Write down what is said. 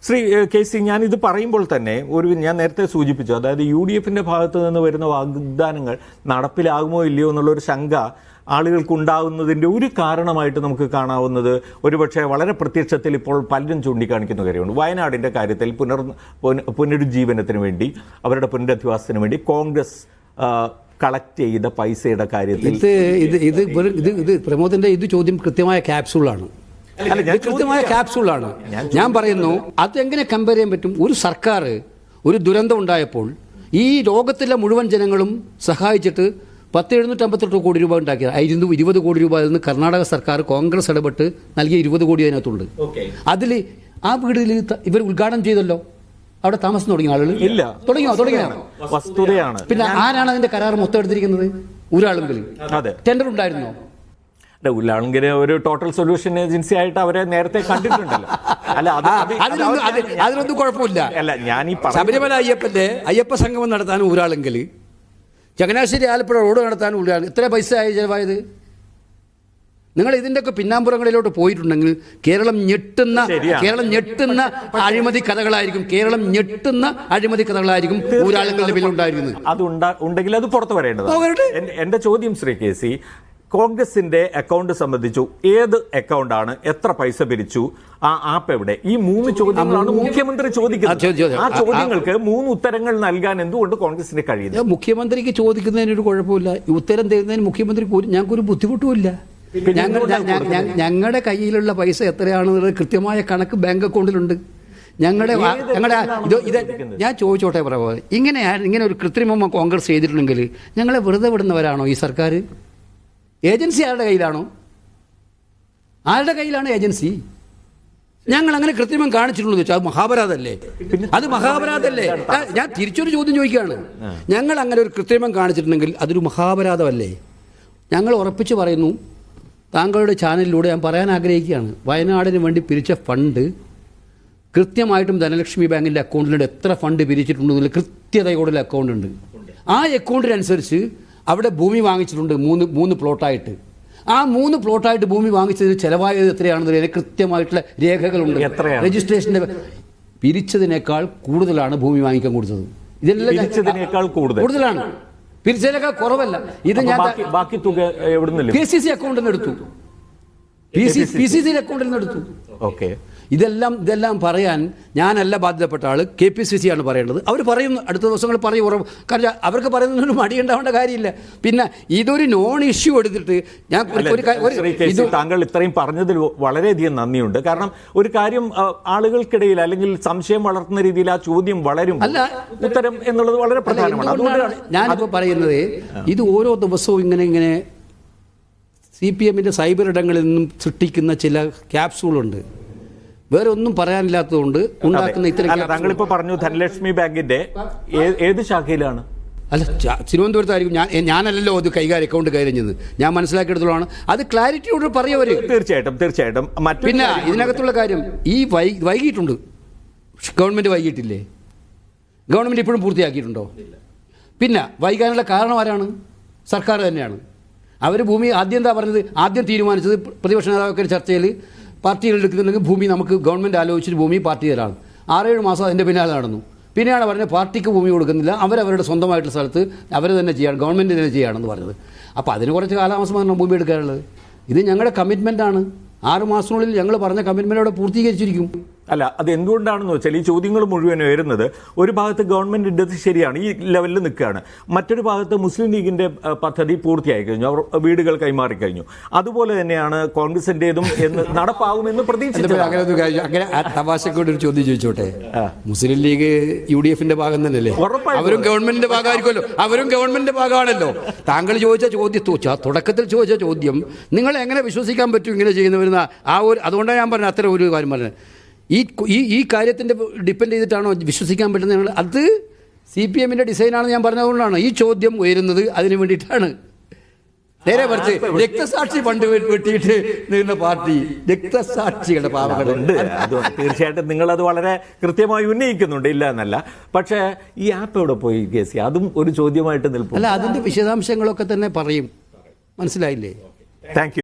Shri K C, ഞാനിത് പറയുമ്പോൾ തന്നെ ഞാൻ നേരത്തെ സൂചിപ്പിച്ചു, അതായത് UDFന്റെ ഭാഗത്ത് നിന്ന് വരുന്ന വാഗ്ദാനങ്ങൾ നടപ്പിലാകുമോ ഇല്ലയോ എന്നുള്ളൊരു ശങ്ക ആളുകൾക്കുണ്ടാകുന്നതിൻ്റെ ഒരു കാരണമായിട്ട് നമുക്ക് കാണാവുന്നത് ഒരുപക്ഷെ വളരെ പ്രത്യക്ഷത്തിൽ ഇപ്പോൾ പലരും ചൂണ്ടിക്കാണിക്കുന്ന കാര്യമുണ്ട്. വയനാടിൻ്റെ കാര്യത്തിൽ പുനരുജ്ജീവനത്തിന് വേണ്ടി, അവരുടെ പുനരധിവാസത്തിന് വേണ്ടി കോൺഗ്രസ് കളക്ട് ചെയ്ത പൈസയുടെ കാര്യത്തിൽ ഇത് പ്രമോദിന്റെ ചോദ്യം കൃത്യമായ ക്യാപ്സൂളാണ്. കൃത്യമായ ക്യാപ്സൂളാണ്. ഞാൻ പറയുന്നു, അതെങ്ങനെ കമ്പയർ ചെയ്യാൻ പറ്റും? ഒരു സർക്കാർ ഒരു ദുരന്തം ഉണ്ടായപ്പോൾ ഈ ലോകത്തിലെ മുഴുവൻ ജനങ്ങളും സഹായിച്ചിട്ട് 758 കോടി രൂപ ഉണ്ടാക്കിയത്. 20 കോടി രൂപ അതിൽ നിന്ന് കർണാടക സർക്കാർ കോൺഗ്രസ് ഇടപെട്ട് നൽകിയ 20 കോടി അതിനകത്തുണ്ട്. അതിൽ ആ വീടിൽ ഇവർ ഉദ്ഘാടനം ചെയ്തല്ലോ. അവിടെ താമസം തുടങ്ങിയ ആളുകൾ ഇല്ല. തുടങ്ങിയോ? വസ്തുതയാണ്. പിന്നെ ആരാണ് അതിന്റെ കരാർ മൊത്തം എടുത്തിരിക്കുന്നത്? ഒരാളെങ്കിലും ടെൻഡർ ഉണ്ടായിരുന്നോ? ഉല്ലാളങ്കിന് ഒരു ടോട്ടൽ സൊല്യൂഷൻ ഏജൻസി ആയിട്ട് അവരെ നേരത്തെ കണ്ടിട്ടുണ്ടല്ലോ. അല്ല, അതിനൊന്നും കുഴപ്പമില്ല. അല്ല, ഞാൻ ഈ ശബരിമല അയ്യപ്പ സംഗമം നടത്താനും ഒരാളെങ്കിൽ, ചങ്ങനാശ്ശേരി ആലപ്പുഴ റോഡ് നടത്താനും ഒരാൾ, ഇത്ര പൈസ ആയി ചിലവായത്? നിങ്ങൾ ഇതിൻ്റെയൊക്കെ പിന്നാമ്പുറങ്ങളിലോട്ട് പോയിട്ടുണ്ടെങ്കിൽ കേരളം ഞെട്ടുന്ന അഴിമതി കഥകളായിരിക്കും. ഒരാളുകളുടെ ബില്ലുണ്ടായിരിക്കുന്നത്. അത് ഉണ്ടെങ്കിൽ അത് പുറത്തു വരേണ്ടത്. എന്റെ ചോദ്യം ശ്രീ കെ സി, കോൺഗ്രസിന്റെ അക്കൗണ്ട് സംബന്ധിച്ചു, ഏത് അക്കൗണ്ടാണ്, എത്ര പൈസ പിരിച്ചു, ആ ആപ്പ് എവിടെ? ഈ 3 ചോദ്യങ്ങളാണ് മുഖ്യമന്ത്രി ചോദിക്കുന്നത്. ആ ചോദ്യങ്ങൾക്ക് 3 ഉത്തരങ്ങൾ നൽകാൻ എന്തുകൊണ്ട് കോൺഗ്രസിന് കഴിയുന്നത്? മുഖ്യമന്ത്രിക്ക് ചോദിക്കുന്നതിനൊരു കുഴപ്പമില്ല. ഉത്തരം തരുന്നതിന് മുഖ്യമന്ത്രിക്ക് ഞങ്ങൾക്കൊരു ബുദ്ധിമുട്ടുമില്ല. ഞങ്ങളുടെ കയ്യിലുള്ള പൈസ എത്രയാണെന്നുള്ളത് കൃത്യമായ കണക്ക് ബാങ്ക് അക്കൗണ്ടിലുണ്ട്. ഞാൻ ചോദിച്ചോട്ടെ പറയാം, ഇങ്ങനെ ഒരു കൃത്രിമം കോൺഗ്രസ് ചെയ്തിട്ടുണ്ടെങ്കിൽ ഞങ്ങളെ വെറുതെ വിടുന്നവരാണോ ഈ സർക്കാർ? ഏജൻസി ആരുടെ കയ്യിലാണോ? ആരുടെ കയ്യിലാണ് ഏജൻസി? ഞങ്ങൾ അങ്ങനെ കൃത്രിമം കാണിച്ചിട്ടുണ്ടെന്ന് വെച്ചാൽ അത് മഹാപരാധമല്ലേ? ഞാൻ തിരിച്ചൊരു ചോദ്യം ചോദിക്കുകയാണ്. ഞങ്ങൾ അങ്ങനെ ഒരു കൃത്രിമം കാണിച്ചിട്ടുണ്ടെങ്കിൽ അതൊരു മഹാപരാധമല്ലേ? ഞങ്ങൾ ഉറപ്പിച്ച് പറയുന്നു, താങ്കളുടെ ചാനലിലൂടെ ഞാൻ പറയാൻ ആഗ്രഹിക്കുകയാണ്, വയനാടിന് വേണ്ടി പിരിച്ച ഫണ്ട് കൃത്യമായിട്ടും ധനലക്ഷ്മി ബാങ്കിൻ്റെ അക്കൗണ്ടിലൂടെ എത്ര ഫണ്ട് പിരിച്ചിട്ടുണ്ടെന്നുള്ള കൃത്യതയോടെ അക്കൗണ്ട് ഉണ്ട്. ആ അക്കൗണ്ടിനനുസരിച്ച് അവിടെ ഭൂമി വാങ്ങിച്ചിട്ടുണ്ട് 3 പ്ലോട്ടായിട്ട്. ആ 3 പ്ലോട്ടായിട്ട് ഭൂമി വാങ്ങിച്ചതിന് ചിലവായത് എത്രയാണെന്ന് കൃത്യമായിട്ടുള്ള രേഖകളുണ്ട്. രജിസ്ട്രേഷൻ്റെ പിരിച്ചതിനേക്കാൾ കൂടുതലാണ് ഭൂമി വാങ്ങിക്കാൻ കൊടുത്തത്. ഇതെല്ലാം കൂടുതലാണ്, പിരിച്ചതിനേക്കാൾ കുറവല്ല. ഇത് ഞാൻ ബാക്കി തുക PCC അക്കൗണ്ടിൽ നിന്ന് എടുത്തു. PCC അക്കൗണ്ടിൽ നിന്ന് എടുത്തു. ഓക്കെ. ഇതെല്ലാം പറയാൻ ഞാനല്ല ബാധ്യതപ്പെട്ട ആൾ, KPCC ആണ് പറയേണ്ടത്. അവർ പറയും, അടുത്ത ദിവസങ്ങൾ പറയും. കാരണം അവർക്ക് പറയുന്നതിനൊരു മടിയുണ്ടാവേണ്ട കാര്യമില്ല. പിന്നെ ഇതൊരു നോൺ ഇഷ്യൂ എടുത്തിട്ട് താങ്കൾ ഇത്രയും പറഞ്ഞതിൽ വളരെയധികം നന്ദിയുണ്ട്. കാരണം ഒരു കാര്യം ആളുകൾക്കിടയിൽ അല്ലെങ്കിൽ സംശയം വളർത്തുന്ന രീതിയിൽ ആ ചോദ്യം വളരും, ഉത്തരം എന്നുള്ളത് വളരെ പ്രധാനമാണ്. ഞാനിപ്പോൾ പറയുന്നത്, ഇത് ഓരോ ദിവസവും ഇങ്ങനെ CPMന്റെ സൈബർ ഇടങ്ങളിൽ നിന്നും സൃഷ്ടിക്കുന്ന ചില ക്യാപ്സൂളുണ്ട്. വേറെ ഒന്നും പറയാനില്ലാത്തതുകൊണ്ട് ഉണ്ടാക്കുന്ന ഇത്തരം. താങ്കളിപ്പോൾ പറഞ്ഞു ധനലക്ഷ്മി ബാങ്കിന്റെ ഏത് ശാഖയിലാണ്? അല്ല, തിരുവനന്തപുരത്തായിരിക്കും. ഞാനല്ലല്ലോ അത് അക്കൗണ്ട് കൈകാര്യം ഞാൻ മനസ്സിലാക്കിയെടുത്തോളാണ്. അത് ക്ലാരിറ്റിയോട് പറയവര്. തീർച്ചയായിട്ടും. പിന്നെ ഇതിനകത്തുള്ള കാര്യം, ഈ വൈകിട്ടുണ്ട്. ഗവൺമെന്റ് വൈകിട്ടില്ലേ? ഗവൺമെന്റ് ഇപ്പോഴും പൂർത്തിയാക്കിയിട്ടുണ്ടോ? പിന്നെ വൈകാനുള്ള കാരണം ആരാണ്? സർക്കാർ തന്നെയാണ്. അവർ ഭൂമി ആദ്യം തീരുമാനിച്ചത് പ്രതിപക്ഷ നേതാക്കളുടെ ചർച്ചയിൽ, പാർട്ടികൾ എടുക്കുന്നുണ്ടെങ്കിൽ ഭൂമി നമുക്ക് ഗവൺമെൻറ് ആലോചിച്ചിട്ട് ഭൂമി പാർട്ടി തരാണ്. 6-7 മാസം അതിൻ്റെ പിന്നാലെ നടന്നു. പിന്നെയാണ് പറഞ്ഞത് പാർട്ടിക്ക് ഭൂമി കൊടുക്കുന്നില്ല, അവരവരുടെ സ്വന്തമായിട്ടുള്ള സ്ഥലത്ത് അവർ തന്നെ ചെയ്യണം, ഗവൺമെൻറ് തന്നെ ചെയ്യുകയാണെന്ന് പറഞ്ഞത്. അപ്പോൾ അതിന് കുറച്ച് കാലതാമസമാണ് ഭൂമി എടുക്കാനുള്ളത്. ഇത് ഞങ്ങളുടെ കമ്മിറ്റ്മെൻറ്റാണ്. 6 മാസത്തിനുള്ളിൽ ഞങ്ങൾ പറഞ്ഞ കമ്മിറ്റ്മെൻറ്റോടെ പൂർത്തീകരിച്ചിരിക്കും. അല്ല, അത് എന്തുകൊണ്ടാണെന്ന് വെച്ചാൽ ഈ ചോദ്യങ്ങൾ മുഴുവൻ വരുന്നത്, ഒരു ഭാഗത്ത് ഗവൺമെന്റ് ഇടത് ശരിയാണ്, ഈ ലെവലിൽ നിൽക്കുകയാണ്. മറ്റൊരു ഭാഗത്ത് മുസ്ലിം ലീഗിന്റെ പദ്ധതി പൂർത്തിയായി കഴിഞ്ഞു, അവർ വീടുകൾ കൈമാറി കഴിഞ്ഞു. അതുപോലെ തന്നെയാണ് കോൺഗ്രസിന്റേതും എന്ന് നടപ്പാകുമെന്ന് പ്രതീക്ഷിച്ചു. അങ്ങനെ തമാശക്കൂടെ ഒരു ചോദ്യം ചോദിച്ചോട്ടെ, മുസ്ലിം ലീഗ് UDFന്റെ ഭാഗം തന്നെയല്ലേ? അവരും ഗവൺമെന്റിന്റെ ഭാഗമായിരിക്കുമല്ലോ. അവരും ഗവൺമെന്റിന്റെ ഭാഗമാണല്ലോ. താങ്കൾ ചോദിച്ച തുടക്കത്തിൽ ചോദിച്ച ചോദ്യം, നിങ്ങൾ എങ്ങനെ വിശ്വസിക്കാൻ പറ്റും ഇങ്ങനെ ചെയ്യുന്നവരുന്ന അതുകൊണ്ടാണ് ഞാൻ പറഞ്ഞത്, അത്ര ഒരു കാര്യം പറഞ്ഞത്. ഈ കാര്യത്തിൻ്റെ ഡിപ്പെൻഡ് ചെയ്തിട്ടാണോ വിശ്വസിക്കാൻ പറ്റുന്നത്? അത് CPMന്റെ ഡിസൈനാണെന്ന് ഞാൻ പറഞ്ഞതുകൊണ്ടാണ് ഈ ചോദ്യം ഉയരുന്നത്. അതിന് വേണ്ടിയിട്ടാണ്. നേരെ മറിച്ച് രക്തസാക്ഷി ഫണ്ട് വെട്ടിയിട്ട് നിന്ന പാർട്ടി, രക്തസാക്ഷികളുടെ പാവങ്ങളുണ്ട്. തീർച്ചയായിട്ടും നിങ്ങളത് വളരെ കൃത്യമായി ഉന്നയിക്കുന്നുണ്ട്, ഇല്ല എന്നല്ല. പക്ഷേ ഈ ആപ്പ് എവിടെ പോയി കേസി? അതും ഒരു ചോദ്യമായിട്ട് നിൽക്കും. അല്ല, അതിൻ്റെ വിശദാംശങ്ങളൊക്കെ തന്നെ പറയും. മനസ്സിലായില്ലേ? Thank you.